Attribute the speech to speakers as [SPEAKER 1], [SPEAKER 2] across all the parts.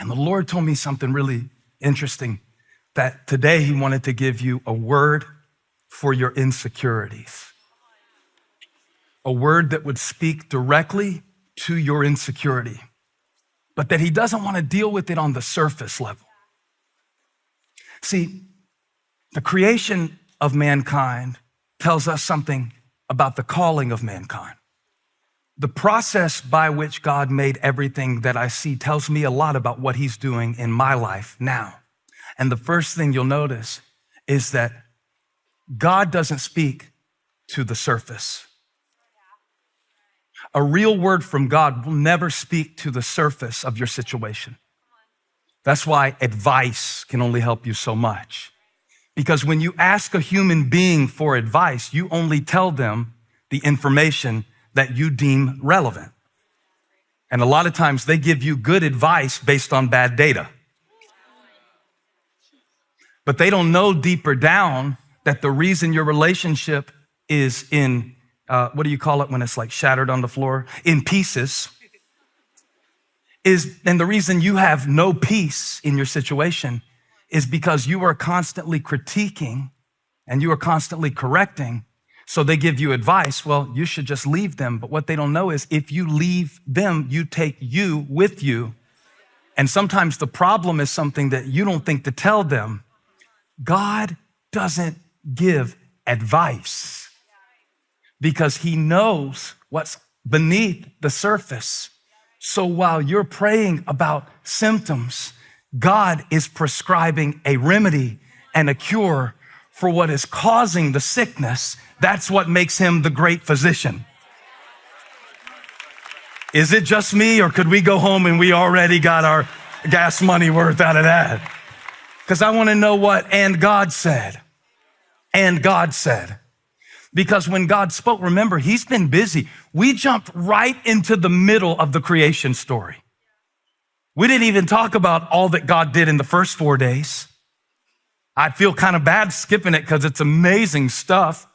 [SPEAKER 1] And the Lord told me something really interesting, that today he wanted to give you a word for your insecurities. A word that would speak directly to your insecurity, but that he doesn't want to deal with it on the surface level. See, the creation of mankind tells us something about the calling of mankind. The process by which God made everything that I see tells me a lot about what he's doing in my life now. And the first thing you'll notice is that God doesn't speak to the surface. A real word from God will never speak to the surface of your situation. That's why advice can only help you so much. Because when you ask a human being for advice, you only tell them the information that you deem relevant. And a lot of times they give you good advice based on bad data. But they don't know deeper down that the reason your relationship is in, what do you call it when it's like shattered on the floor? In pieces. And the reason you have no peace in your situation is because you are constantly critiquing and you are constantly correcting. So they give you advice. Well, you should just leave them. But what they don't know is if you leave them, you take you with you. And sometimes the problem is something that you don't think to tell them. God doesn't give advice because he knows what's beneath the surface. So while you're praying about symptoms, God is prescribing a remedy and a cure for what is causing the sickness. That's what makes him the great physician. Is it just me, or could we go home and we already got our gas money worth out of that? Because I want to know what "and God said." And God said. Because when God spoke, remember, he's been busy. We jumped right into the middle of the creation story. We didn't even talk about all that God did in the first 4 days. I feel kind of bad skipping it because it's amazing stuff.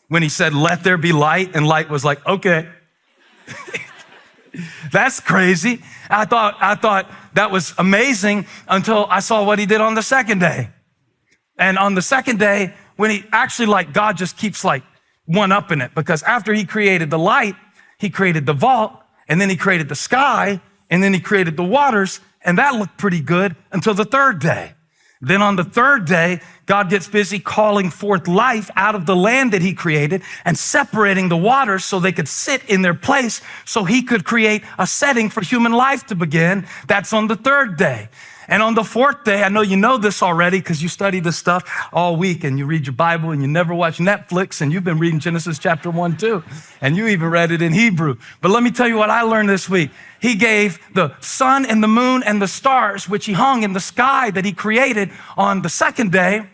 [SPEAKER 1] When he said, "Let there be light," and light was like, okay. That's crazy. I thought that was amazing until I saw what he did on the second day. And on the second day, when he actually, like, God just keeps like one-upping it, because after he created the light, he created the vault, and then he created the sky, and then he created the waters, and that looked pretty good until the third day. Then on the third day, God gets busy calling forth life out of the land that he created and separating the waters so they could sit in their place so he could create a setting for human life to begin. That's on the third day. And on the fourth day, I know you know this already because you study this stuff all week and you read your Bible and you never watch Netflix, and you've been reading Genesis chapter 1 too, and you even read it in Hebrew. But let me tell you what I learned this week. He gave the sun and the moon and the stars, which he hung in the sky that he created on the second day.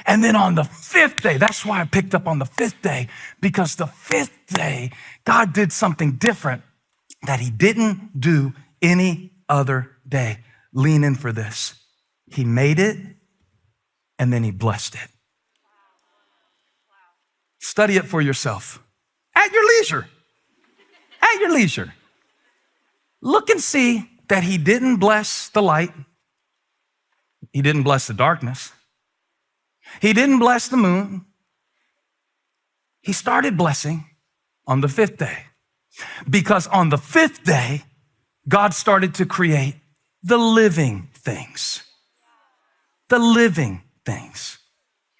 [SPEAKER 1] And then on the fifth day, that's why I picked up on the fifth day, because the fifth day, God did something different that he didn't do any other day. Lean in for this. He made it, and then he blessed it. Study it for yourself at your leisure. At your leisure. Look and see that he didn't bless the light. He didn't bless the darkness. He didn't bless the moon. He started blessing on the fifth day, because on the fifth day, God started to create the living things. The living things.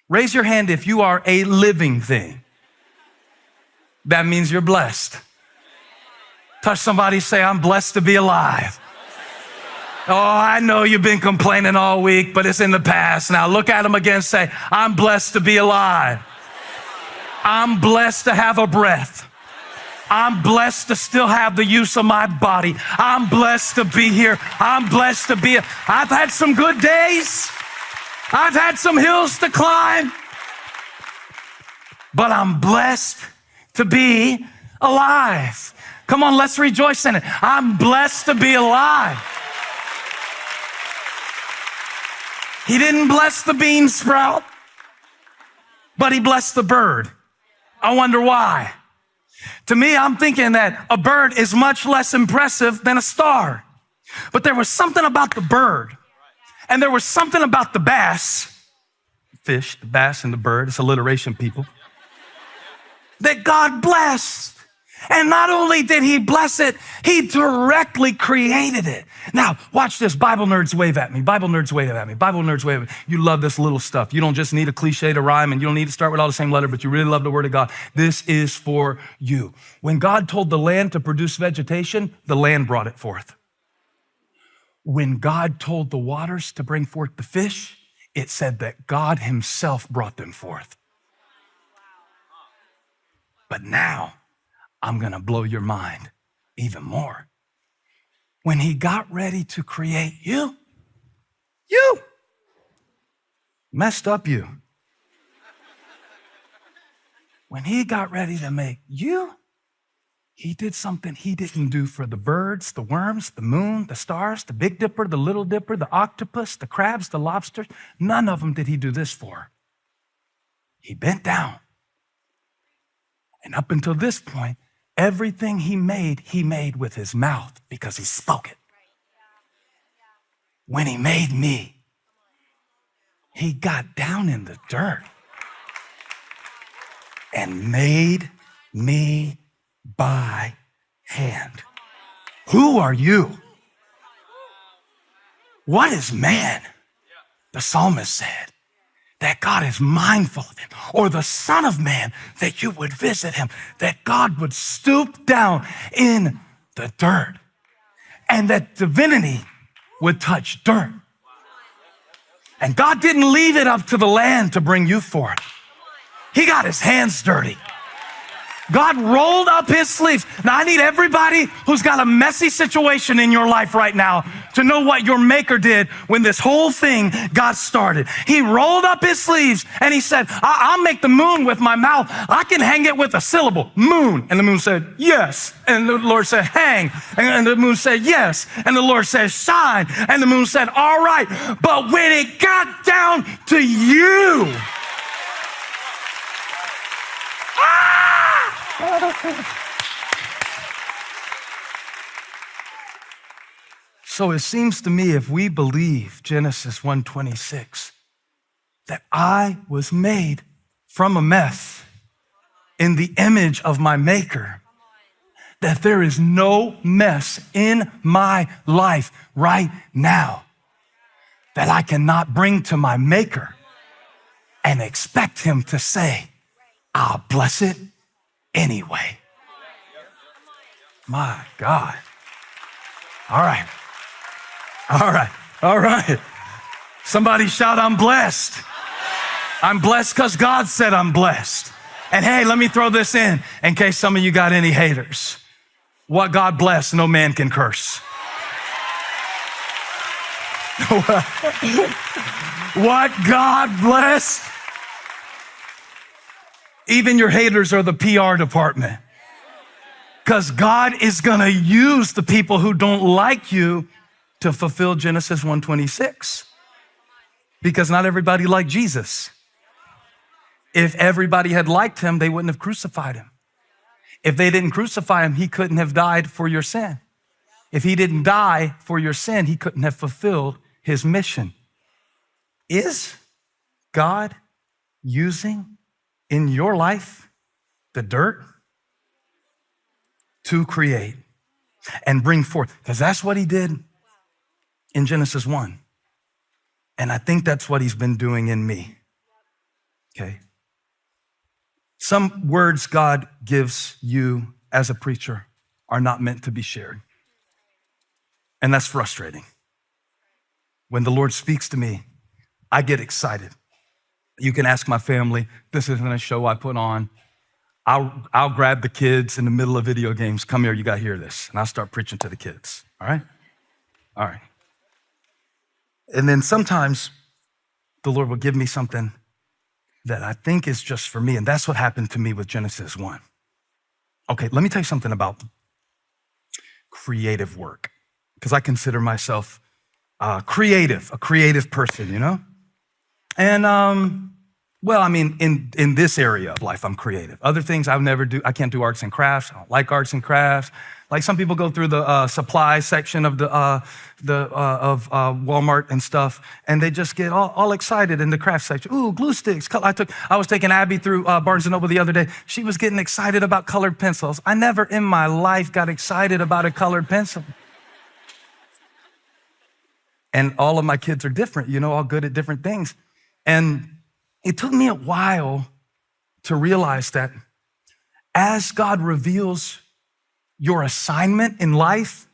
[SPEAKER 1] Raise your hand if you are a living thing. That means you're blessed. Touch somebody, say, "I'm blessed to be alive." Oh, I know you've been complaining all week, but it's in the past. Now look at them again, say, "I'm blessed to be alive. I'm blessed to have a breath. I'm blessed to still have the use of my body. I'm blessed to be here. I'm blessed to be. I've had some good days. I've had some hills to climb. But I'm blessed to be alive. Come on, let's rejoice in it. I'm blessed to be alive. He didn't bless the bean sprout, but he blessed the bird. I wonder why. To me, I'm thinking that a bird is much less impressive than a star. But there was something about the bird, and there was something about the bass, fish, the bass and the bird, it's alliteration, people, that God blessed. And not only did he bless it, he directly created it. Now, watch this. Bible nerds wave at me. Bible nerds wave at me. Bible nerds wave at me. You love this little stuff. You don't just need a cliche to rhyme, and you don't need to start with all the same letter, but you really love the word of God. This is for you. When God told the land to produce vegetation, the land brought it forth. When God told the waters to bring forth the fish, it said that God himself brought them forth. But now, I'm gonna blow your mind even more. When he got ready to create you messed up you. When he got ready to make you, he did something he didn't do for the birds, the worms, the moon, the stars, the Big Dipper, the Little Dipper, the octopus, the crabs, the lobsters. None of them did he do this for. He bent down. And up until this point, everything he made with his mouth because he spoke it. When he made me, he got down in the dirt and made me by hand. Who are you? What is man? The psalmist said that God is mindful of him, or the Son of Man, that you would visit him, that God would stoop down in the dirt, and that divinity would touch dirt. And God didn't leave it up to the land to bring you forth. He got his hands dirty. God rolled up his sleeves. Now, I need everybody who's got a messy situation in your life right now to know what your maker did when this whole thing got started. He rolled up his sleeves and he said, I'll make the moon with my mouth. I can hang it with a syllable, moon. And the moon said, yes. And the Lord said, hang. And the moon said, yes. And the Lord said, shine. And the moon said, all right. But when it got down to you, so it seems to me, if we believe Genesis 1:26, that I was made from a mess in the image of my maker, that there is no mess in my life right now that I cannot bring to my maker and expect him to say, I'll bless it anyway. My God. All right. All right. All right. Somebody shout, I'm blessed. I'm blessed because God said I'm blessed. And hey, let me throw this in case some of you got any haters. What God blessed, no man can curse. What God blessed, even your haters are the PR department. Because God is going to use the people who don't like you to fulfill Genesis 1:26. Because not everybody liked Jesus. If everybody had liked him, they wouldn't have crucified him. If they didn't crucify him, he couldn't have died for your sin. If he didn't die for your sin, he couldn't have fulfilled his mission. Is God using in your life the dirt to create and bring forth? Because that's what he did in Genesis 1. And I think that's what he's been doing in me. Okay. Some words God gives you as a preacher are not meant to be shared. And that's frustrating. When the Lord speaks to me, I get excited. You can ask my family, this isn't a show I put on. I'll grab the kids in the middle of video games. Come here, you got to hear this. And I'll start preaching to the kids. All right? All right. And then sometimes the Lord will give me something that I think is just for me. And that's what happened to me with Genesis 1. Okay, let me tell you something about creative work. Because I consider myself a creative person, you know? And Well, I mean, in this area of life, I'm creative. Other things I never do. I can't do arts and crafts. I don't like arts and crafts. Like some people go through the supply section of Walmart and stuff, and they just get all excited in the craft section. Ooh, glue sticks. I was taking Abbey through Barnes & Noble the other day. She was getting excited about colored pencils. I never in my life got excited about a colored pencil. And all of my kids are different, all good at different things. And it took me a while to realize that as God reveals your assignment in life,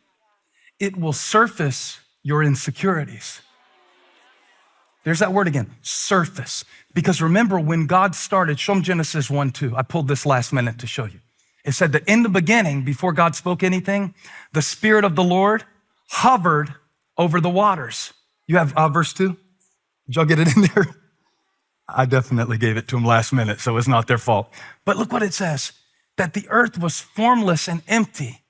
[SPEAKER 1] it will surface your insecurities. There's that word again, surface. Because remember, when God started, show them Genesis 1:2. I pulled this last minute to show you. It said that in the beginning, before God spoke anything, the Spirit of the Lord hovered over the waters. You have verse 2? Did y'all get it in there? I definitely gave it to them last minute, so it's not their fault. But look what it says, that the earth was formless and empty.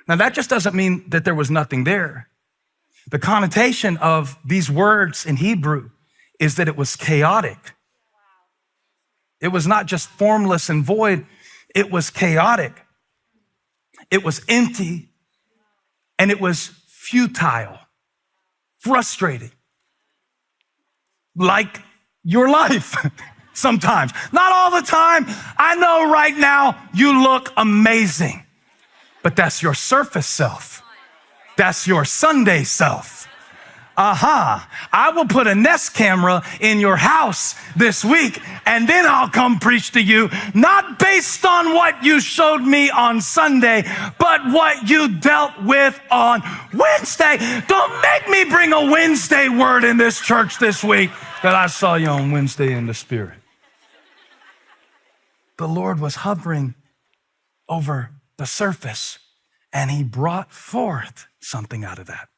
[SPEAKER 1] Now, that just doesn't mean that there was nothing there. The connotation of these words in Hebrew is that it was chaotic. It was not just formless and void, it was chaotic. It was empty, and it was futile, frustrating. Like your life sometimes. Not all the time. I know right now you look amazing, but that's your surface self. That's your Sunday self. I will put a Nest camera in your house this week, and then I'll come preach to you, not based on what you showed me on Sunday, but what you dealt with on Wednesday. Don't make me bring a Wednesday word in this church this week that I saw you on Wednesday in the Spirit. The Lord was hovering over the surface, and he brought forth something out of that.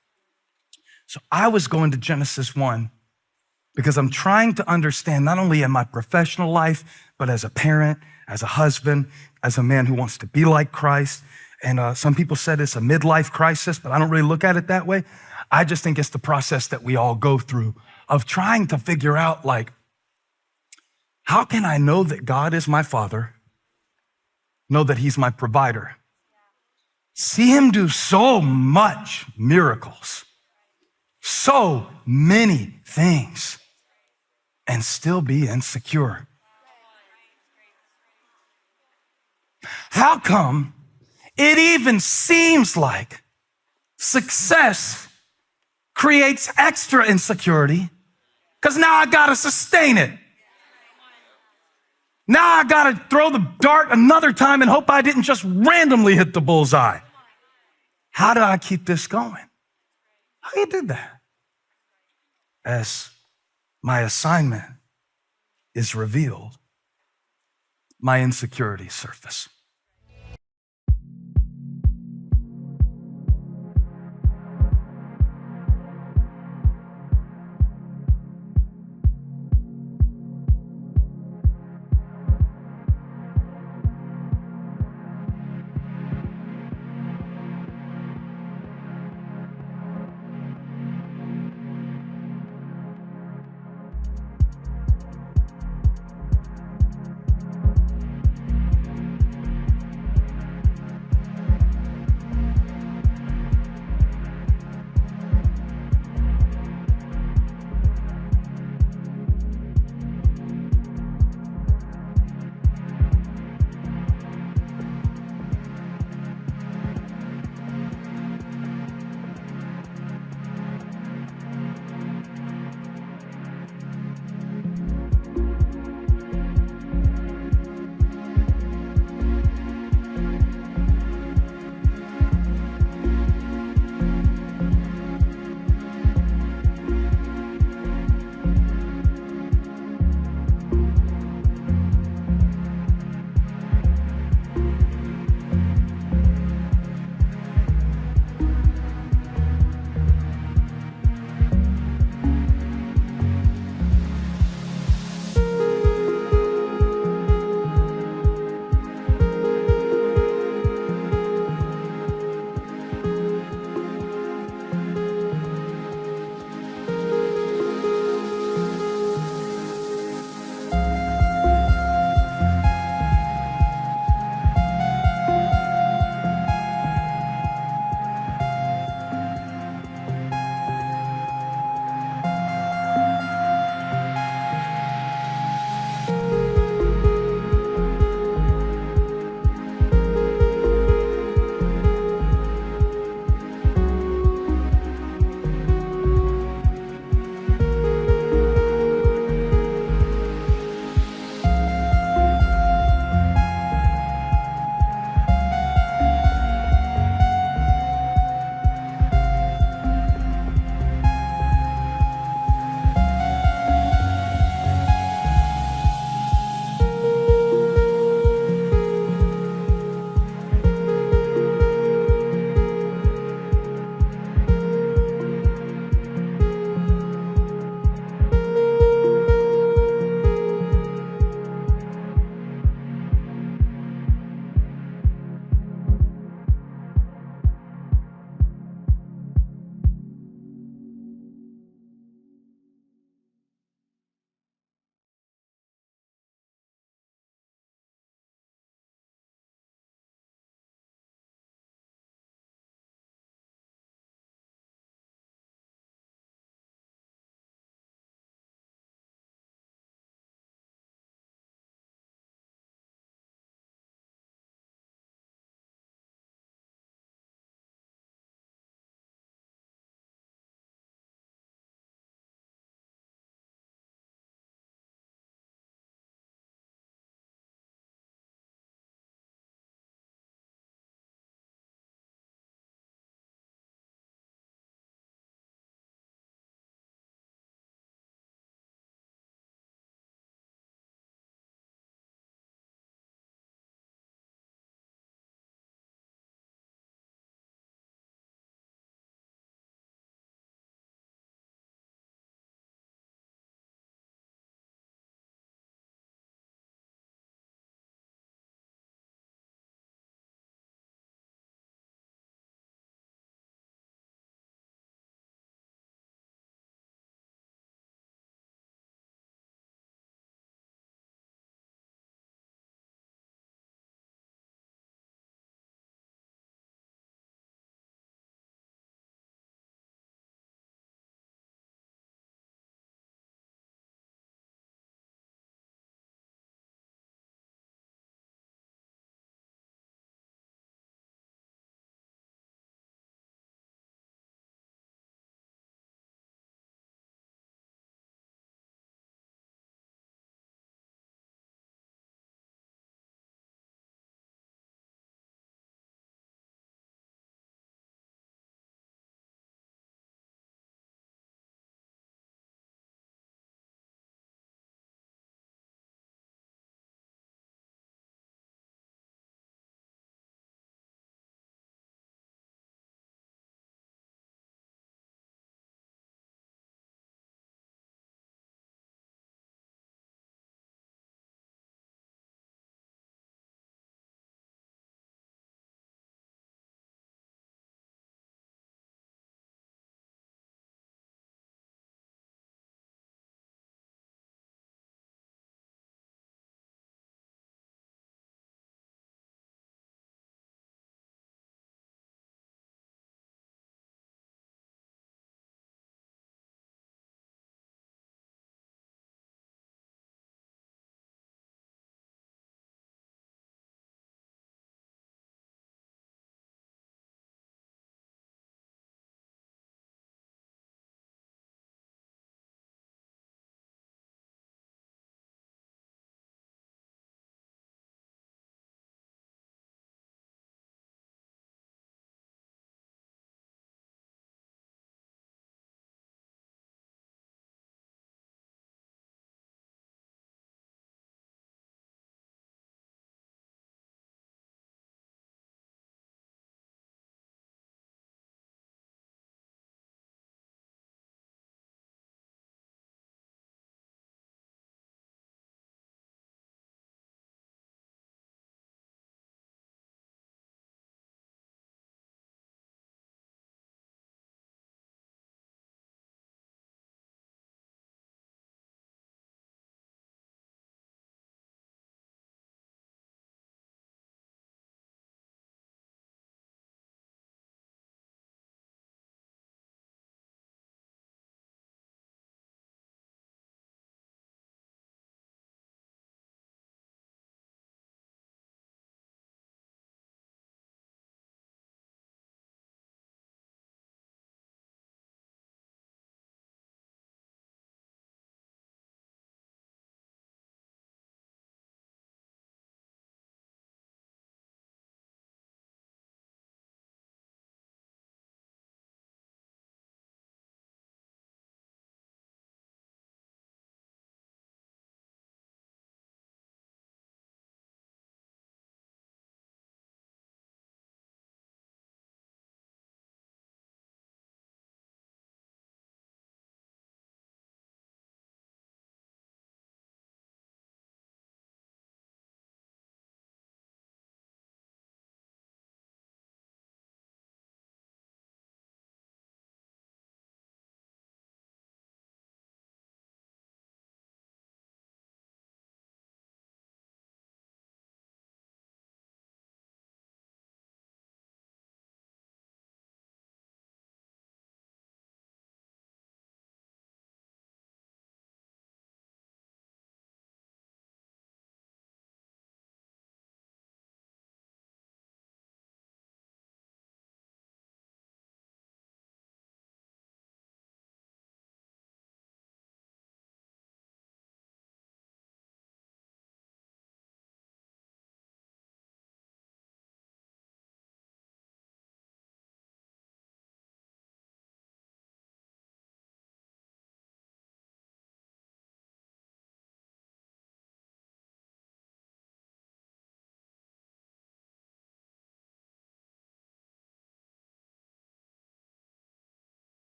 [SPEAKER 1] So I was going to Genesis 1 because I'm trying to understand not only in my professional life, but as a parent, as a husband, as a man who wants to be like Christ. And some people said it's a midlife crisis, but I don't really look at it that way. I just think it's the process that we all go through of trying to figure out, like, how can I know that God is my Father, know that he's my provider, see him do so much miracles, so many things, and still be insecure? How come it even seems like success creates extra insecurity? Because now I gotta sustain it. Now I gotta throw the dart another time and hope I didn't just randomly hit the bullseye. How do I keep this going? How do you do that? As my assignment is revealed, my insecurities surface.